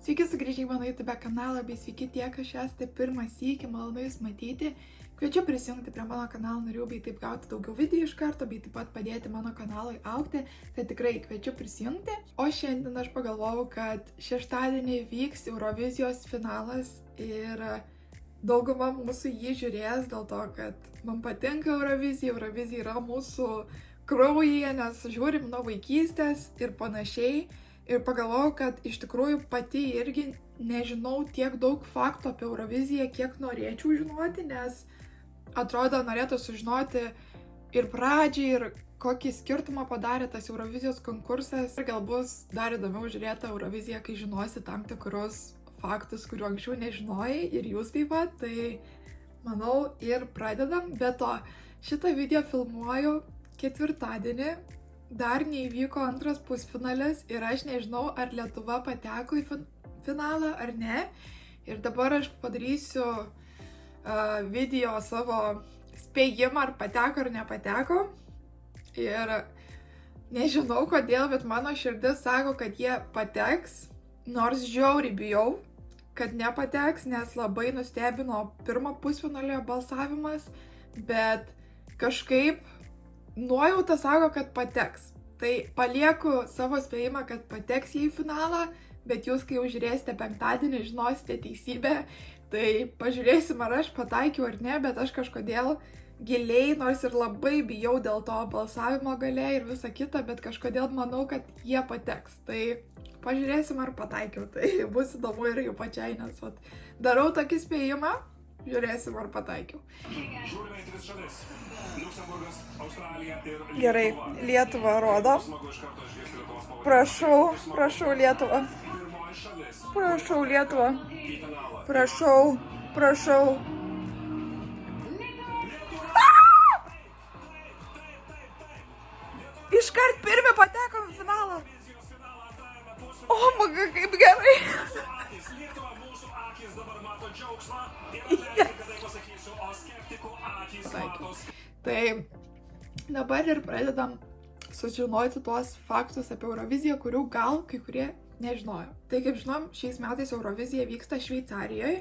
Sveiki sugrįžę į mano YouTube kanalą, bei sveiki tie, kas esate pirmą sykį, malonu jūs matyti. Kviečiu prisijungti prie mano kanalo narių, bei taip gauti daugiau video iš karto, bei taip pat padėti mano kanalui augti. Tai tikrai kviečiu prisijungti. O šiandien aš pagalvojau, kad šeštadienį vyks Eurovizijos finalas ir dauguma mūsų jį žiūrės dėl to, kad man patinka Eurovizija. Eurovizija yra mūsų kraujyje, nes žiūrim nuo vaikystės ir panašiai. Ir pagalvojau, kad iš tikrųjų pati irgi nežinau tiek daug faktų apie Euroviziją, kiek norėčiau žinoti, nes atrodo norėtų sužinoti ir pradžiai, ir kokį skirtumą padarė tas Eurovizijos konkursas. Ir gal bus dar įdomiau žiūrėti Euroviziją, kai žinosi tam tikrus faktus, kuriuo anksčiau nežinojai, ir jūs taip pat. Tai manau ir pradedam. Be to, šitą video filmuoju ketvirtadienį. Dar neįvyko antras pusfinalis ir aš nežinau, ar Lietuva pateko į finalą ar ne. Ir dabar aš padarysiu video savo spėjimą, ar pateko ar nepateko. Ir nežinau kodėl, bet mano širdis sako, kad jie pateks. Nors žiauriai bijau, kad nepateks, nes labai nustebino pirmo pusfinalio balsavimas. Bet kažkaip nuojauta sako, kad pateks. Tai palieku savo spėjimą, kad pateks jį į finalą, bet jūs, kai jau žiūrėsite penktadienį, žinosite teisybę. Tai pažiūrėsim, ar aš pataikiau ar ne, bet aš kažkodėl giliai, nors ir labai bijau dėl to balsavimo gale ir visa kita, bet kažkodėl manau, kad jie pateks. Tai pažiūrėsim, ar pataikiau. Tai bus įdomu ir jų pačiai, nes darau tokį spėjimą. Žiūrėsim, ar pataikiau. Gerai, Lietuva rodo. Prašau, Lietuva. Prašau, Lietuva. Prašau. Iškart pirmi patekom į finalą. O, maga, kaip gerai. Tai dabar ir pradedam sužinoti tuos faktus apie Euroviziją, kurių gal kai kurie nežinojo. Tai kaip žinom, šiais metais Eurovizija vyksta Šveicarijoje.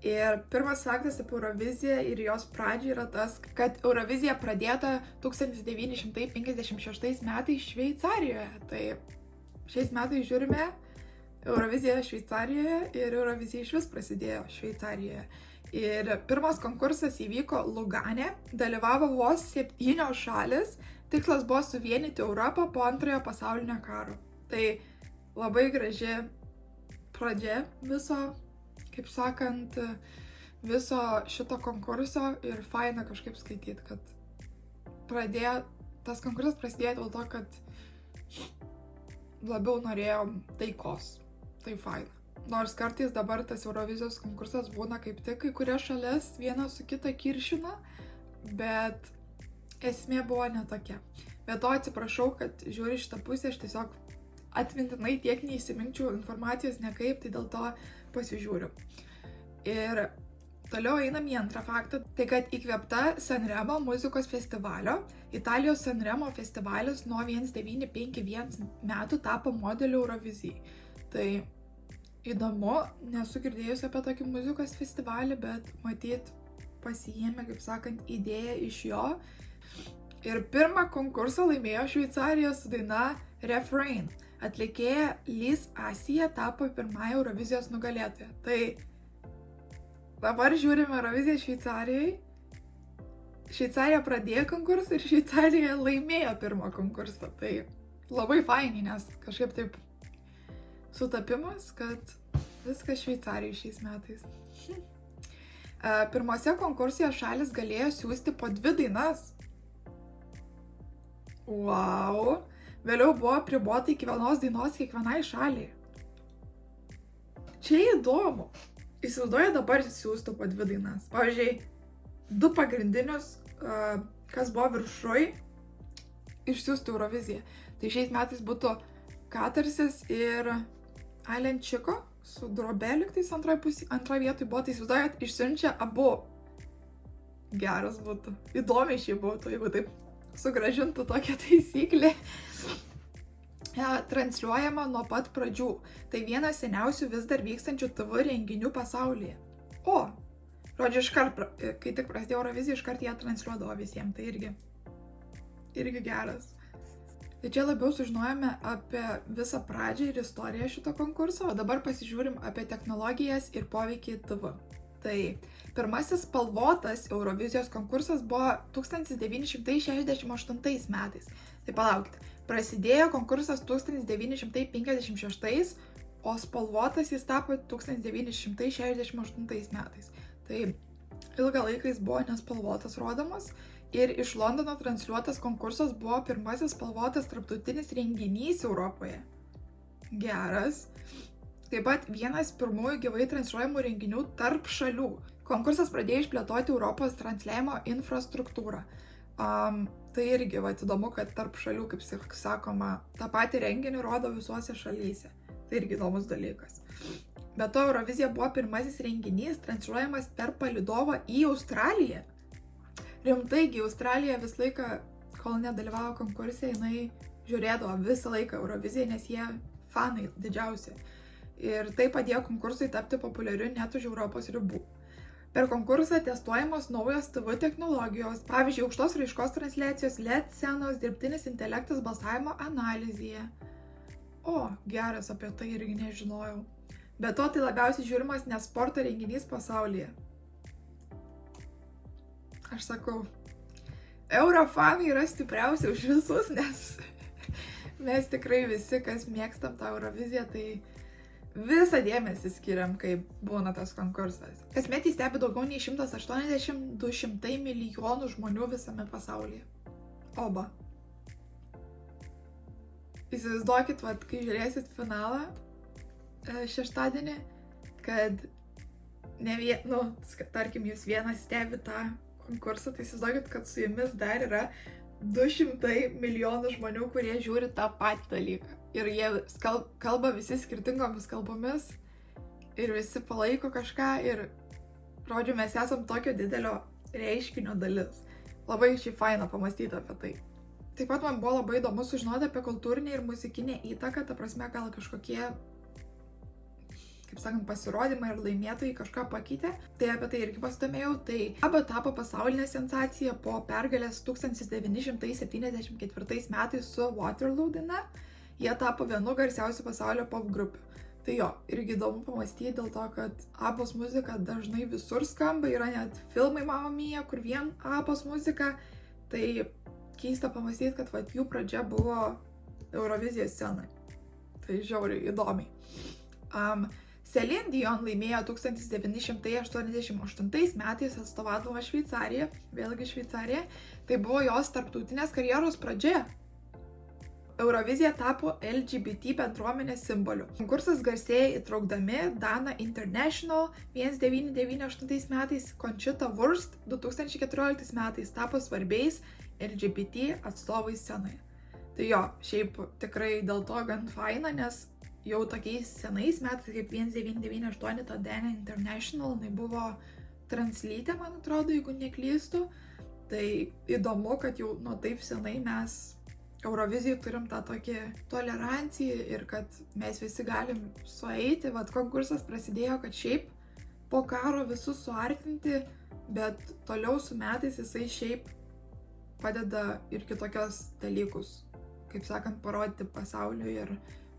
Ir pirmas faktas apie Euroviziją ir jos pradžią yra tas, kad Eurovizija pradėta 1956 metais Šveicarijoje. Tai šiais metais žiūrime Euroviziją Šveicarijoje ir Eurovizija iš vis prasidėjo Šveicarijoje. Ir pirmas konkursas įvyko Lugane, dalyvavo vos 7 šalis, tikslas buvo suvienyti Europą po antrojo pasaulinio karo. Tai labai graži pradžia viso, kaip sakant, viso šito konkurso ir faina kažkaip skaityti, kad tas konkursas prasidėjo dėl to, kad labiau norėjom taikos. Tai faina. Nors kartais dabar tas Eurovizijos konkursas būna kaip tik kai kurias šalis vieną su kita kiršina, bet esmė buvo netokia. Bet to atsiprašau, kad žiūri šitą pusę, aš tiesiog atmintinai tiek neįsiminčiau informacijos nekaip, tai dėl to pasižiūriu. Ir toliau einam į antrą faktą, tai kad įkvėpta Sanremo muzikos festivalio, Italijos Sanremo festivalis nuo 1951 metų tapo modeliu Eurovizijai. Tai įdomu, nesu girdėjus apie tokį muzikos festivalį, bet matyt pasiėmė, kaip sakant, idėją iš jo. Ir pirmą konkursą laimėjo Šveicarija su daina Refrain. Atlikėja Liz Asija tapo pirmąją Eurovizijos nugalėtoją. Tai dabar žiūrime Euroviziją Šveicarijai. Šveicarija pradėjo konkursą ir Šveicarija laimėjo pirmą konkursą. Tai labai fainiai, nes kažkaip taip sutapimas, kad viskas Šveicarijai šiais metais. Pirmose konkursijos šalis galėjo siųsti po 2 dainas. Wow! Vėliau buvo apribota iki 1 dainos kiekvienai šaliai. Čia įdomu. Įsivaizduoju, dabar siųstų po 2 dainas. Pavyzdžiui, 2 pagrindinius, kas buvo viršuj, išsiųstų Euroviziją. Tai šiais metais būtų Katarsis ir Island Chico su Drobė lygtais antroje vietoje buvo, tai įsivaizduojat, išsiunčia abu. Geras būtų. Įdomiai šiai būtų, jeigu taip sugrąžintų tokią taisyklę. transliuojama nuo pat pradžių. Tai vienas seniausių vis dar vykstančių TV renginių pasaulyje. O, žodžiu, iškart, kai tik prasidėjo Eurovizija, iškart ją transliuodavo visiems. Tai irgi geras. Tai čia labiau sužinojome apie visą pradžią ir istoriją šito konkurso, o dabar pasižiūrim apie technologijas ir poveikį TV. Tai pirmasis spalvotas Eurovizijos konkursas buvo 1968 metais. Tai palaukit, prasidėjo konkursas 1956, o spalvotas jis tapo 1968 metais. Tai ilgą laiką jis buvo nespalvotas rodomas. Ir iš Londono transliuotas konkursas buvo pirmasis spalvotas tarptautinis renginys Europoje. Geras. Taip pat vienas pirmųjų gyvai transliuojamų renginių tarp šalių. Konkursas pradėjo išplėtoti Europos transliavimo infrastruktūrą. Tai irgi įdomu, kad tarp šalių, kaip sakoma, tą patį renginį rodo visuose šalyse. Tai irgi įdomus dalykas. Be to, Eurovizija buvo pirmasis renginys transliuojamas per palydovą į Australiją. Rimtaigi, Australija visą laiką, kol nedalyvavo konkurse, jinai žiūrėdavo visą laiką Euroviziją, nes jie fanai didžiausi. Ir tai padėjo konkursui tapti populiariu net už Europos ribų. Per konkursą testuojamos naujos TV technologijos, pavyzdžiui, aukštos raiškos transliacijos, LED scenos, dirbtinis intelektas balsavimo analizėje. O, geras, apie tai irgi nežinojau. Be to, tai labiausiai žiūrimas nesporto renginys pasaulyje. Aš sakau, Eurofanai yra stipriausi už visus, nes mes tikrai visi, kas mėgstam tą Euroviziją, tai visą dėmesį skiriam, kai būna tas konkursas. Kasmet jį stebi daugiau nei 180–200 milijonų žmonių visame pasaulyje. Oba. Įsivaizduokit, kai žiūrėsit finalą šeštadienį, kad tarkim, jūs vienas stebi tą konkursą, tai įsivaizduokit, kad su jumis dar yra 200 milijonų žmonių, kurie žiūri tą patį dalyką. Ir jie kalba visi skirtingomis kalbomis ir visi palaiko kažką ir, žodžiu, mes esam tokio didelio reiškinio dalis. Labai šiaip faina pamastyti apie tai. Taip pat man buvo labai įdomu sužinoti apie kultūrinę ir muzikinę įtaką, ta prasme, gal kažkokie, kaip sakant, pasirodymai ir laimėtojai kažką pakeitė. Tai apie tai irgi pasidomėjau. Tai ABBA tapo pasaulinė sensacija po pergalės 1974 metais su Waterloo daina. Jie tapo vienu garsiausių pasaulio pop grupių. Tai jo, irgi įdomu pamastyti dėl to, kad ABBOS muzika dažnai visur skamba. Yra net filmai Mamma Mia, kur vien ABBOS muzika. Tai keista pamastyti, kad jų pradžia buvo Eurovizijos scenai. Tai žiauriai įdomiai. Celine Dion laimėjo 1988 metais atstovadama Šveicariją, vėlgi Šveicarija, tai buvo jos tarptautinės karjeros pradžia. Eurovizija tapo LGBT bendruomenės simboliu. Konkursas garsėja įtraukdami Dana International 1998 metais, Conchita Wurst 2014 metais tapo svarbiais LGBT atstovais scenoje. Tai jo, šiaip tikrai dėl to gan faina, nes jau tokiais senais metais, kaip 1998, ta Dana International, jinai buvo translytė, man atrodo, jeigu neklystu. Tai įdomu, kad jau nuo taip senai mes Eurovizijai turim tą tokį toleranciją ir kad mes visi galim sueiti. Konkursas prasidėjo, kad šiaip po karo visus suartinti, bet toliau su metais jisai šiaip padeda ir kitokios dalykus, kaip sakant, parodyti pasauliui ir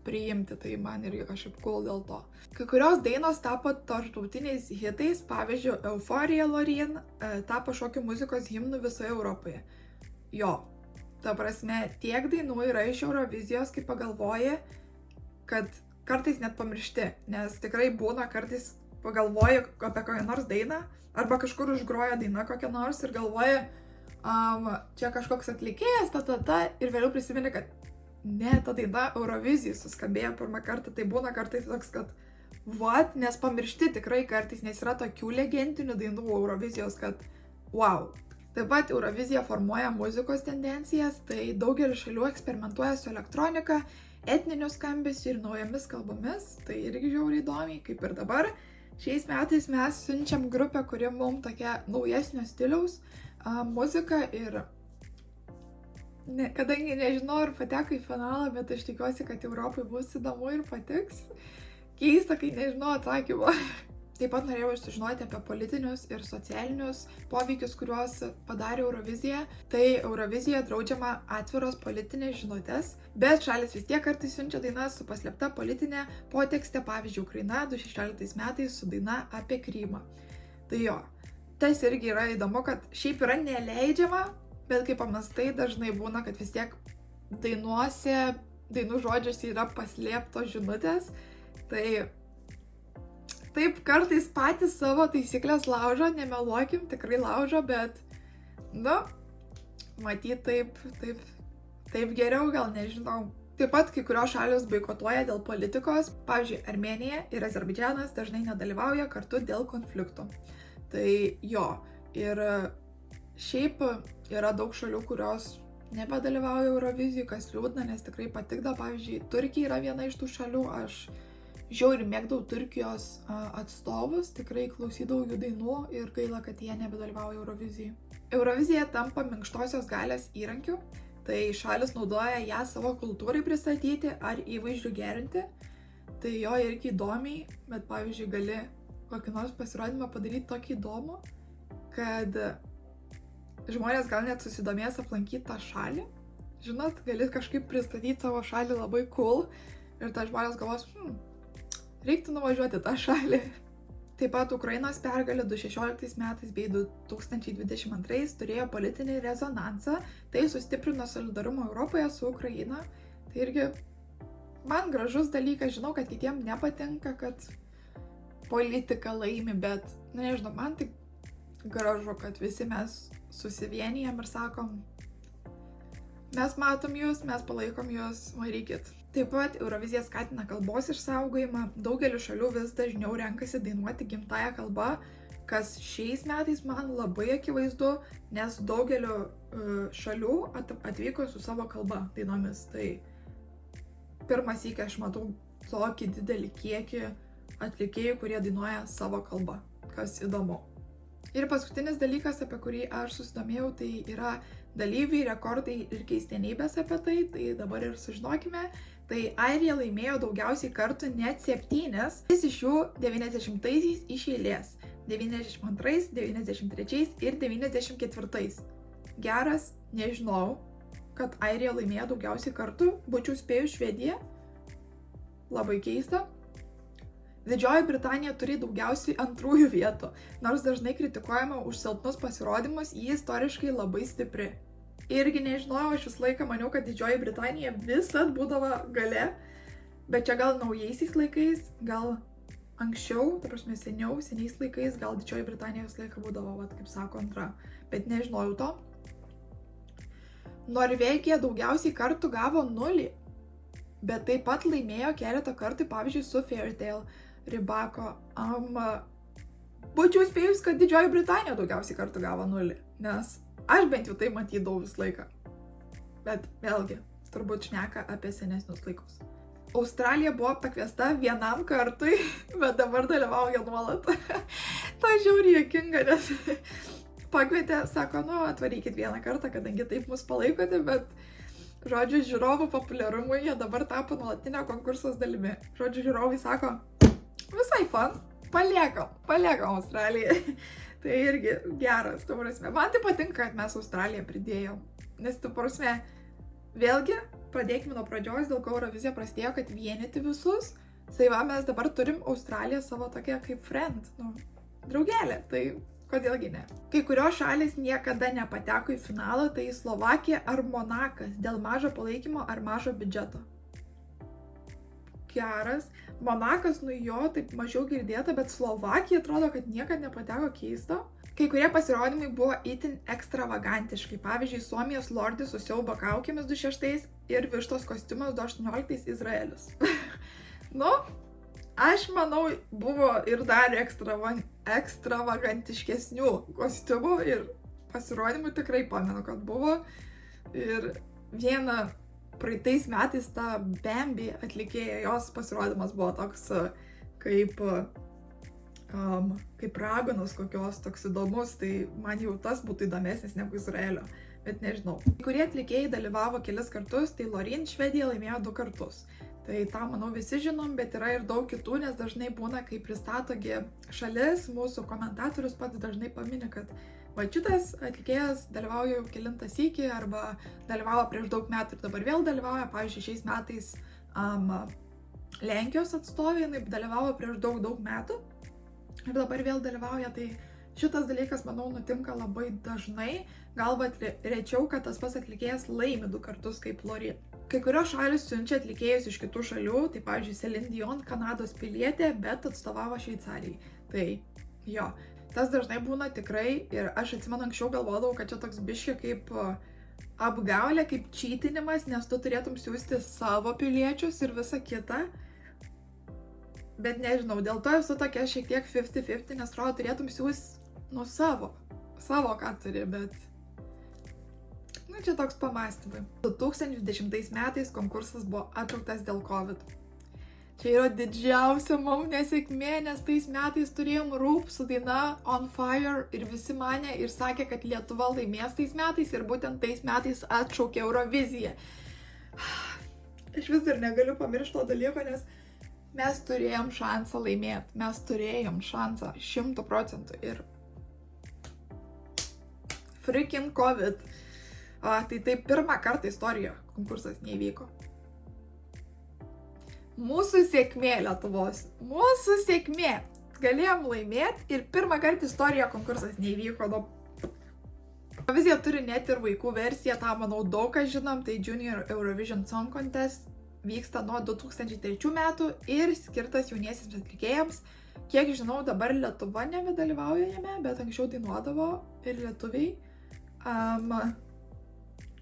priimti, tai man irgi kažkaip cool dėl to. Kai kurios dainos tapo tarptautiniais hitais, pavyzdžiui, Euphoria Loreen tapo šokių muzikos himnų visoje Europoje. Jo, ta prasme, tiek dainų yra iš Eurovizijos, kai pagalvoji, kad kartais net pamiršti, nes tikrai būna kartais pagalvoji apie kokią nors dainą, arba kažkur užgroja daina kokią nors ir galvoji, čia kažkoks atlikėjas, ir vėliau prisimeni, kad ne, ta daina Eurovizijai suskambėjo pirmą kartą, tai būna kartais toks, kad nes pamiršti tikrai kartais, nes yra tokių legendinių dainų Eurovizijos, kad wow. Taip pat Eurovizija formuoja muzikos tendencijas, tai daugelis šalių eksperimentuoja su elektronika, etniniu skambesiu ir naujomis kalbomis, tai irgi žiauriai įdomiai, kaip ir dabar. Šiais metais mes siunčiam grupę, kuri mums tokia naujesnio stiliaus muzika ir Kadangi nežinau, ar pateko į finalą, bet aš tikiuosi, kad Europai bus įdomu ir patiks. Keista, kai nežinau atsakymo. Taip pat norėjau sužinoti apie politinius ir socialinius poveikius, kuriuos padarė Eurovizija. Tai Eurovizija draudžiama atviros politinės žinutės, bet šalis vis tiek kartais siunčia dainas su paslėpta politinė potekstė, pavyzdžiui, Ukraina 2016 metais su daina apie Krymą. Tai jo, tas irgi yra įdomu, kad šiaip yra neleidžiama, bet kaip pamastai dažnai būna, kad vis tiek dainuose, dainų žodžiuose yra paslėptos žinutės. Tai taip, kartais patys savo taisyklės laužo, nemeluokim, tikrai laužo, bet, matyt, taip geriau, gal nežinau. Taip pat kai kurios šalis boikotuoja dėl politikos, pavyzdžiui, Armėnija ir Azerbaidžanas dažnai nedalyvauja kartu dėl konfliktų. Tai jo, ir šiaip yra daug šalių, kurios nebedalyvauja Eurovizijai, kas liūdna, nes tikrai patikda, pavyzdžiui, Turkija yra viena iš tų šalių, aš žiauriai mėgdavau Turkijos atstovus, tikrai klausydavau jų dainų ir gaila, kad jie nebedalyvauja Eurovizijai. Eurovizija tampa minkštosios galios įrankiu, tai šalis naudoja ją savo kultūrai pristatyti ar įvaizdžiui gerinti. Tai jo irgi įdomiai, bet pavyzdžiui gali kokį nors pasirodymą padaryti tokį įdomų, kad žmonės gal net susidomės aplankyti tą šalį. Žinot, gali kažkaip pristatyti savo šalį labai cool ir ta žmonės galvos, reiktų nuvažiuoti tą šalį. Taip pat Ukrainos pergalė 2016 metais bei 2022 turėjo politinį rezonansą, tai sustiprino solidarumą Europoje su Ukraina. Tai irgi man gražus dalykas, žinau, kad kitiems nepatinka, kad politika laimi, bet, nežinau, man tai gražu, kad visi mes susivienijam ir sakom, mes matom jūs, mes palaikom jūs, varykit. Taip pat Eurovizija skatina kalbos išsaugojimą, daugelis šalių vis dažniau renkasi dainuoti gimtąją kalbą, kas šiais metais man labai akivaizdu, nes daugeliu šalių atvyko su savo kalba dainomis. Tai pirmas sykį aš matau tokį didelį kiekį atlikėjų, kurie dainuoja savo kalbą, kas įdomu. Ir paskutinis dalykas, apie kurį aš susidomėjau, tai yra dalyviai, rekordai ir keistenybės apie tai, tai dabar ir sužinokime. Tai Airija laimėjo daugiausiai kartų, net 7, iš jų 90-aisiais iš eilės, 92, 93 ir 94. Geras, nežinau, kad Airija laimėjo daugiausiai kartų, būčiau spėjus Švediją, labai keista. Didžioji Britanija turi daugiausiai antrųjų vietų, nors dažnai kritikuojama už silpnus pasirodymus, ji istoriškai labai stipri. Irgi nežinojau, aš visą laiką maniau, kad Didžioji Britanija visad būdavo gale, bet čia gal naujaisiais laikais, gal anksčiau, ta prasme seniais laikais, gal Didžioji Britanija visą laiką būdavo, kaip sako, antra, bet nežinojau to. Norvegija daugiausiai kartų gavo 0, bet taip pat laimėjo keletą kartų, pavyzdžiui, su Fairytale, Rybako. Būčiau spėjus, kad Didžioji Britanija daugiausiai kartų gavo 0, nes aš bent jau tai matydavau visą laiką. Bet vėlgi, turbūt šneka apie senesnius laikus. Australija buvo pakviesta vienam kartui, bet dabar dalyvauja nuolat. Ta žiauriai juokinga, nes pakvietė, sako, atvarykit vieną kartą, kadangi taip mus palaikote, bet žodžiu, žiūrovų populiarumui jie dabar tapo nuolatinio konkursos dalimi. Žodžiu, žiūrovai sako, visai fun, paliekam Australiją. Tai irgi geras, tu prasme. Man tai patinka, kad mes Australiją pridėjom. Nes tu prasme, vėlgi, pradėkime nuo pradžios, dėl ko Eurovizija prasidėjo, kad vienyti visus. Tai va, mes dabar turim Australiją savo tokią kaip friend, draugelę. Tai kodėlgi ne? Kai kurios šalis niekada nepateko į finalą, tai Slovakija ar Monakas dėl mažo palaikymo ar mažo biudžeto. Geras. Monakas, jo, taip mažiau girdėta, bet Slovakija atrodo, kad niekad nepateko, keisto. Kai kurie pasirodymai buvo itin ekstravagantiškai. Pavyzdžiui, Suomijos lordis su siaubo kaukėmis 2006 ir vištos kostiumas 2018 Izraelis. Aš manau, buvo ir dar ekstravagantiškesnių kostiumų ir pasirodymų tikrai pamenu, kad buvo. Ir viena praeitais metais ta Bambi atlikėja, jos pasirodymas buvo toks kaip raganos kokios, toks įdomus, tai man jau tas būtų įdomesnis negu Izraelio. bet nežinau. Kai kurie atlikėjai dalyvavo kelis kartus, tai Loreen Švedija laimėjo 2 kartus. Tai tą, manau, visi žinom, bet yra ir daug kitų, nes dažnai būna, kai pristatogi šalis, mūsų komentatorius pats dažnai paminė, kad va šitas atlikėjas dalyvauja jau kelintą sykį arba dalyvavo prieš daug metų ir dabar vėl dalyvauja. Pavyzdžiui, šiais metais Lenkijos atstovė, jinai dalyvavo prieš daug metų ir dabar vėl dalyvauja. Tai šitas dalykas, manau, nutinka labai dažnai, galbūt rečiau, kad tas pats atlikėjas laimi 2 kartus kaip Loreen. Kai kurios šalis siunčia atlikėjus iš kitų šalių, tai pavyzdžiui, Celine Dion, Kanados pilietė, bet atstovavo Šveicarijai. Tai jo, tas dažnai būna tikrai ir aš atsimenu, anksčiau galvodavau, kad čia toks biški kaip apgaulė, kaip čytinimas, nes tu turėtum siųsti savo piliečius ir visą kitą. Bet nežinau, dėl to esu tokia šiek tiek 50-50, nes atrodo turėtum siūsti, savo ką turi, bet čia toks pamastymai. 2020 metais konkursas buvo atšauktas dėl COVID. Čia yra didžiausia mums nesėkmė, nes tais metais turėjom Rūp su daina On Fire ir visi mane ir sakė, kad Lietuva laimės tais metais ir būtent tais metais atšaukė Euroviziją. Aš vis dar negaliu pamiršti to dalyko, nes mes turėjom šansą laimėti. Mes turėjom šansą 100% ir freaking COVID. Tai pirmą kartą istorijoje konkursas neįvyko. Mūsų sėkmė Lietuvos. Mūsų sėkmė. Galėjom laimėti ir pirmą kartą istorijoje konkursas neįvyko. Eurovizija turi net ir vaikų versiją, tą manau daug ką žinom, tai Junior Eurovision Song Contest vyksta nuo 2003 metų ir skirtas jauniesiems atlikėjams. Kiek žinau, dabar Lietuva nebedalyvauja jame, bet anksčiau dainuodavo ir lietuviai.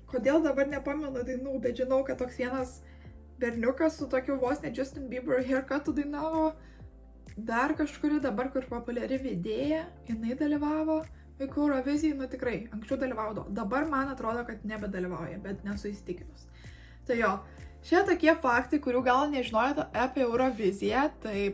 Kodėl dabar nepamenu dainų, bet žinau, kad toks vienas berniukas su tokiu vos ne Justin Bieber haircutu dainavo. Dar kažkuri dabar, kur populiari vedėja, jinai dalyvavo vaikų Eurovizijai, tikrai, anksčiau dalyvaudavo. Dabar man atrodo, kad nebedalyvauja, bet nesu įsitikinus. Tai jo, šie tokie faktai, kurių gal nežinojote apie Euroviziją, tai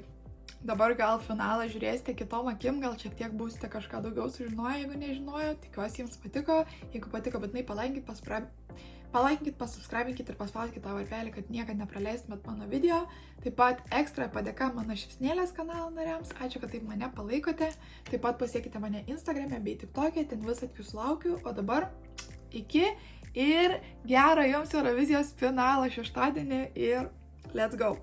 dabar gal finalą žiūrėsite kitom akim, gal šiek tiek būsite kažką daugiau sužinoję, jeigu nežinojo. Tikiuosi jums patiko. Jeigu patiko, būtinai palaikinkit, pasubscribinkit ir paspauskit tą varpelį, kad niekad nepraleistumėt mano video. Taip pat ekstra padėka mano šypsnėlės kanalo nariams. Ačiū, kad taip mane palaikote. Taip pat pasiekite mane Instagrame bei TikTok'e, ten visat jūsų laukiu. O dabar iki ir gero jums Eurovizijos finalo šeštadienį ir let's go!